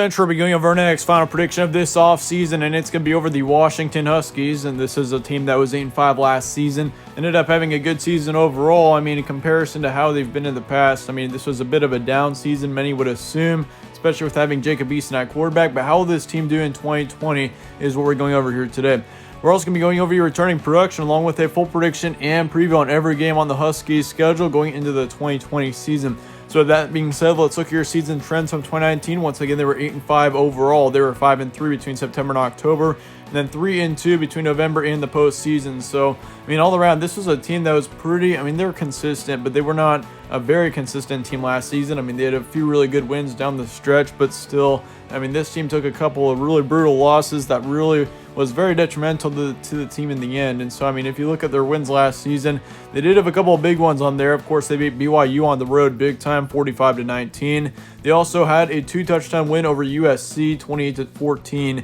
We're beginning of our next final prediction of this offseason, and it's going to be over the Washington Huskies. And this is a team that was 8-5 last season, ended up having a good season overall. I mean, in comparison to how they've been in the past, I mean, this was a bit of a down season, many would assume, especially with having Jacob Eason at quarterback. But how will this team do in 2020 is what we're going over here today. We're also going to be going over your returning production along with a full prediction and preview on every game on the Huskies schedule going into the 2020 season. So with that being said, let's look at your season trends from 2019. Once again, they were 8-5 overall. They were 5-3 between September and October, and then 3-2 between November and the postseason. So, I mean, all around, this was a team that was pretty, I mean, they were consistent, but they were not a very consistent team last season. I mean, they had a few really good wins down the stretch, but still, I mean, this team took a couple of really brutal losses that really was very detrimental to the team in the end. And so, I mean, if you look at their wins last season, they did have a couple of big ones on there. Of course, they beat BYU on the road big time, 45-19. They also had a 2-touchdown win over USC, 28-14.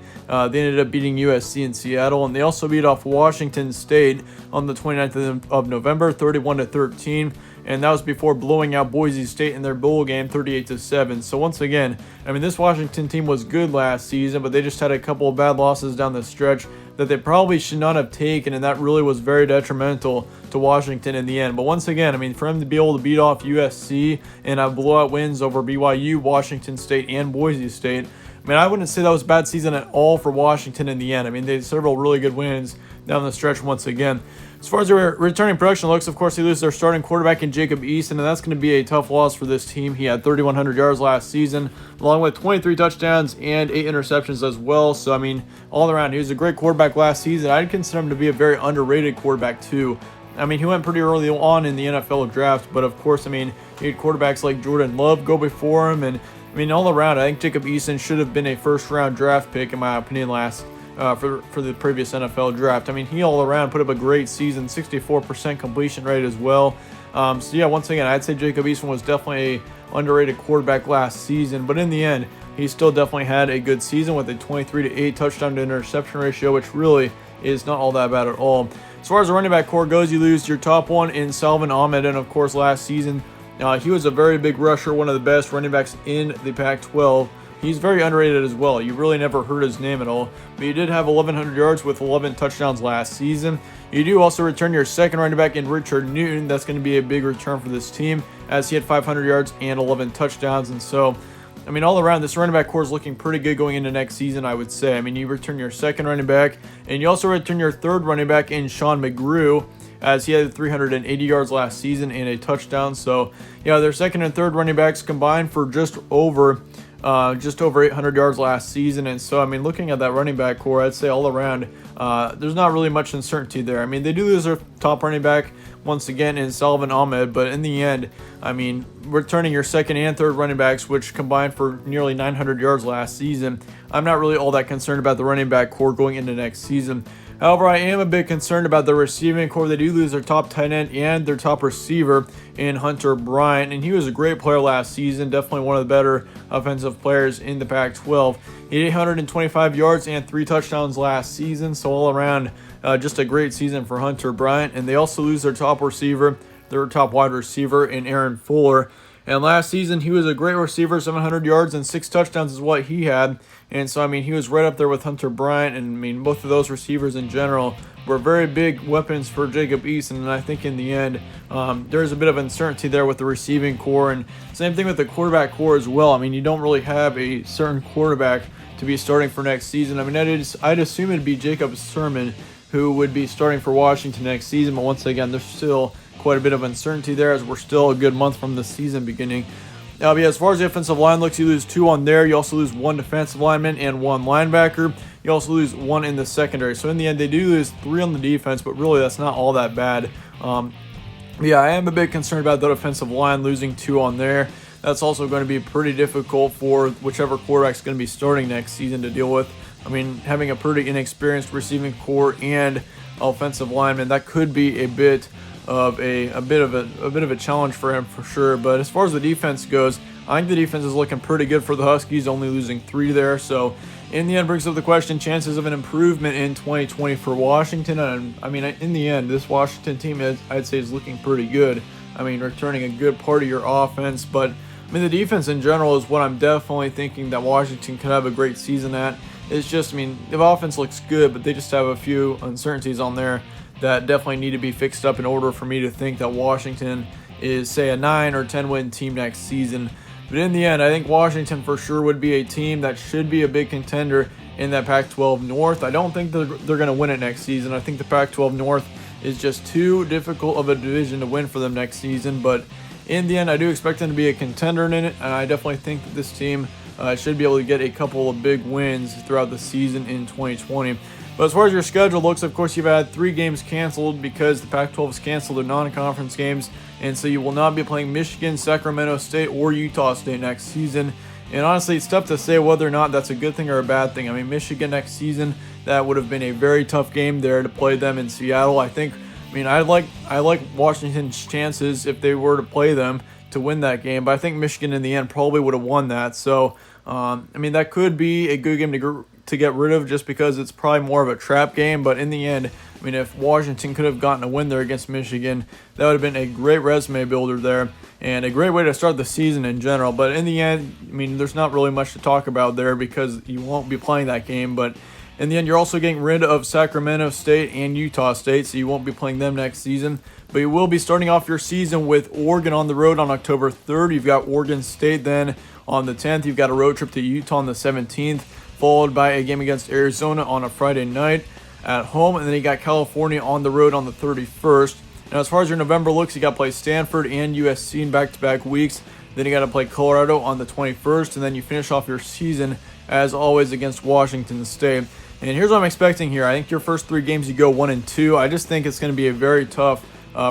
They ended up beating USC in Seattle, and they also beat off Washington State on the 29th of November, 31-13. And that was before blowing out Boise State in their bowl game, 38-7. So once again, I mean, this Washington team was good last season, but they just had a couple of bad losses down the stretch that they probably should not have taken, and that really was very detrimental to Washington in the end. But once again, I mean, for him to be able to beat off USC and have blowout wins over BYU, Washington State, and Boise State, I mean, I wouldn't say that was a bad season at all for Washington in the end. I mean, they had several really good wins down the stretch once again. As far as their returning production looks, of course, they lose their starting quarterback in Jacob Eason, and that's going to be a tough loss for this team. He had 3,100 yards last season, along with 23 touchdowns and 8 interceptions as well. So, I mean, all around, he was a great quarterback last season. I'd consider him to be a very underrated quarterback, too. I mean, he went pretty early on in the NFL draft, but of course, I mean, he had quarterbacks like Jordan Love go before him, and I mean, all around, I think Jacob Eason should have been a first-round draft pick, in my opinion, for the previous NFL draft. I mean, he all around put up a great season, 64% completion rate as well. So yeah, once again, I'd say Jacob Eason was definitely a underrated quarterback last season, but in the end, he still definitely had a good season with a 23-8 touchdown to interception ratio, which really is not all that bad at all. As far as the running back core goes, you lose your top one in Salvon Ahmed, and of course, last season, he was a very big rusher, one of the best running backs in the Pac-12. He's very underrated as well. You really never heard his name at all. But he did have 1,100 yards with 11 touchdowns last season. You do also return your second running back in Richard Newton. That's going to be a big return for this team, as he had 500 yards and 11 touchdowns. And so, I mean, all around, this running back core is looking pretty good going into next season, I would say. I mean, you return your second running back, and you also return your third running back in Sean McGrew, as he had 380 yards last season and a touchdown. So, yeah, their second and third running backs combined for just over 800 yards last season. And so, I mean, looking at that running back core, I'd say all around, there's not really much uncertainty there. I mean, they do lose their top running back once again in Salvon Ahmed, but in the end, I mean, returning your second and third running backs, which combined for nearly 900 yards last season, I'm not really all that concerned about the running back core going into next season. However, I am a bit concerned about the receiving core. They do lose their top tight end and their top receiver in Hunter Bryant, and he was a great player last season, definitely one of the better offensive players in the Pac-12. He had 825 yards and 3 touchdowns last season, so all around, just a great season for Hunter Bryant. And they also lose their top receiver, their top wide receiver in Aaron Fuller. And last season, he was a great receiver, 700 yards and 6 touchdowns is what he had. And so, I mean, he was right up there with Hunter Bryant. And, I mean, both of those receivers in general were very big weapons for Jacob Eason. And I think in the end, there's a bit of uncertainty there with the receiving core. And same thing with the quarterback core as well. I mean, you don't really have a certain quarterback to be starting for next season. I mean, I'd assume it'd be Jacob Sermon who would be starting for Washington next season. But once again, there's still quite a bit of uncertainty there, as we're still a good month from the season beginning. Now, yeah, as far as the offensive line looks, you lose 2 on there. You also lose 1 defensive lineman and 1 linebacker. You also lose 1 in the secondary. So in the end, they do lose 3 on the defense, but really that's not all that bad. Yeah, I am a bit concerned about the defensive line, losing 2 on there. That's also going to be pretty difficult for whichever quarterback's going to be starting next season to deal with. I mean, having a pretty inexperienced receiving core and offensive lineman, that could be a bit of a challenge for him for sure. But as far as the defense goes, I think the defense is looking pretty good for the Huskies, only losing 3 there. So in the end, brings up the question, chances of an improvement in 2020 for Washington. And I mean, in the end, this Washington team, I'd say, is looking pretty good. I mean, returning a good part of your offense, but I mean, the defense in general is what I'm definitely thinking that Washington could have a great season at. It's just, I mean, the offense looks good, but they just have a few uncertainties on there that definitely need to be fixed up in order for me to think that Washington is, say, a 9 or 10 win team next season. But in the end, I think Washington for sure would be a team that should be a big contender in that Pac-12 North. I don't think they're going to win it next season. I think the Pac-12 North is just too difficult of a division to win for them next season. But in the end, I do expect them to be a contender in it, and I definitely think that this team should be able to get a couple of big wins throughout the season in 2020. But as far as your schedule looks, of course, you've had 3 games canceled because the Pac-12 has canceled their non-conference games, and so you will not be playing Michigan, Sacramento State, or Utah State next season. And honestly, it's tough to say whether or not that's a good thing or a bad thing. I mean, Michigan next season, that would have been a very tough game there to play them in Seattle. I like Washington's chances if they were to play them to win that game, but I think Michigan in the end probably would have won that. So, I mean, that could be a good game to get rid of just because it's probably more of a trap game. But in the end, I mean, if Washington could have gotten a win there against Michigan, that would have been a great resume builder there and a great way to start the season in general. But in the end, I mean, there's not really much to talk about there because you won't be playing that game. But in the end, you're also getting rid of Sacramento State and Utah State, so you won't be playing them next season. But you will be starting off your season with Oregon on the road on October 3rd. You've got Oregon State then on the 10th. You've got a road trip to Utah on the 17th, followed by a game against Arizona on a Friday night at home. And then you got California on the road on the 31st. Now, as far as your November looks, you got to play Stanford and USC in back-to-back weeks. Then you got to play Colorado on the 21st. And then you finish off your season, as always, against Washington State. And here's what I'm expecting here. I think your first 3 games you go 1-2. I just think it's going to be a very tough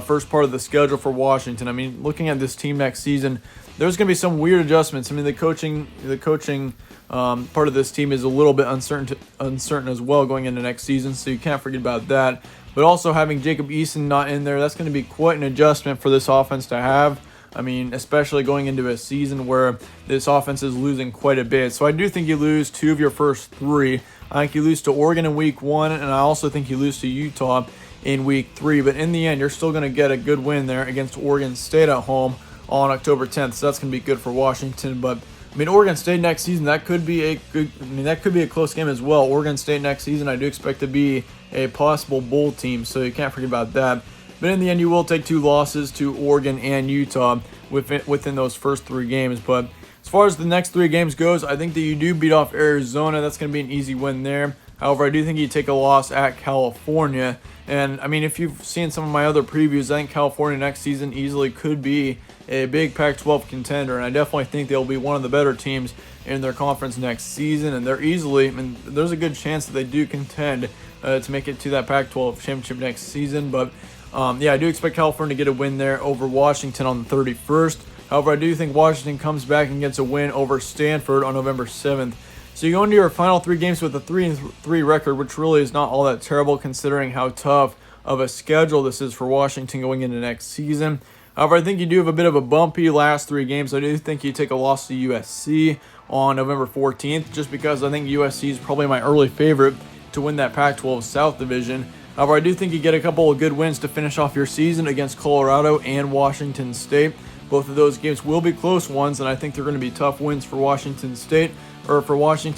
first part of the schedule for Washington. I mean, looking at this team next season, there's going to be some weird adjustments. I mean, the coaching part of this team is a little bit uncertain as well going into next season, so you can't forget about that. But also having Jacob Eason not in there, that's going to be quite an adjustment for this offense to have. I mean, especially going into a season where this offense is losing quite a bit. So I do think you lose 2 of your first 3. I think you lose to Oregon in week 1, and I also think you lose to Utah in week 3. But in the end, you're still going to get a good win there against Oregon State at home on October 10th. So that's going to be good for Washington. But I mean, Oregon State next season, that could be a close game as well. Oregon State next season, I do expect to be a possible bowl team, so you can't forget about that. But in the end, you will take 2 losses to Oregon and Utah within those first 3 games. But as far as the next 3 games goes, I think that you do beat off Arizona. That's going to be an easy win there. However, I do think you take a loss at California. And, I mean, if you've seen some of my other previews, I think California next season easily could be a big Pac-12 contender. And I definitely think they'll be one of the better teams in their conference next season. And there's a good chance that they do contend to make it to that Pac-12 championship next season. But, yeah, I do expect California to get a win there over Washington on the 31st. However, I do think Washington comes back and gets a win over Stanford on November 7th. So you go into your final 3 games with a 3-3 record, which really is not all that terrible considering how tough of a schedule this is for Washington going into next season. However, I think you do have a bit of a bumpy last 3 games. I do think you take a loss to USC on November 14th, just because I think USC is probably my early favorite to win that Pac-12 South Division. However, I do think you get a couple of good wins to finish off your season against Colorado and Washington State. Both of those games will be close ones, and I think they're going to be tough wins for Washington,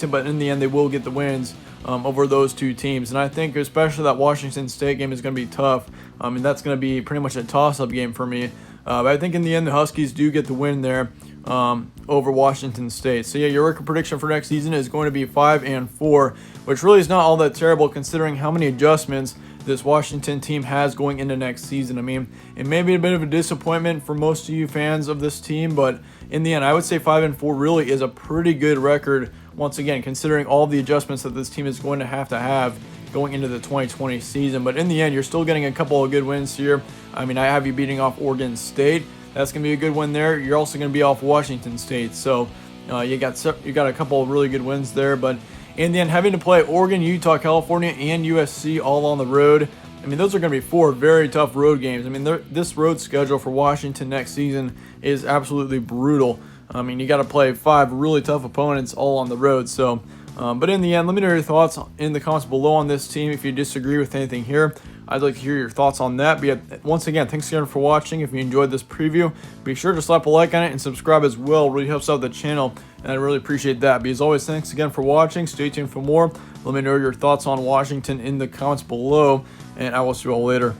but in the end, they will get the wins over those 2 teams. And I think especially that Washington State game is going to be tough. And that's going to be pretty much a toss-up game for me. But I think in the end, the Huskies do get the win there over Washington State. So yeah, your record prediction for next season is going to be 5-4, which really is not all that terrible considering how many adjustments this Washington team has going into next season. I mean, it may be a bit of a disappointment for most of you fans of this team, but in the end, I would say 5-4 really is a pretty good record, once again, considering all the adjustments that this team is going to have going into the 2020 season. But in the end, you're still getting a couple of good wins here. I mean, I have you beating off Oregon State. That's going to be a good win there. You're also going to be off Washington State. So you got a couple of really good wins there. But in the end, having to play Oregon, Utah, California, and USC all on the road, I mean, those are going to be 4 very tough road games. I mean, this road schedule for Washington next season is absolutely brutal. I mean, you got to play 5 really tough opponents all on the road. So, but in the end, let me know your thoughts in the comments below on this team if you disagree with anything here. I'd like to hear your thoughts on that. But yeah, once again, thanks again for watching. If you enjoyed this preview, be sure to slap a like on it and subscribe as well. It really helps out the channel, and I really appreciate that. But as always, thanks again for watching. Stay tuned for more. Let me know your thoughts on Washington in the comments below, and I will see you all later.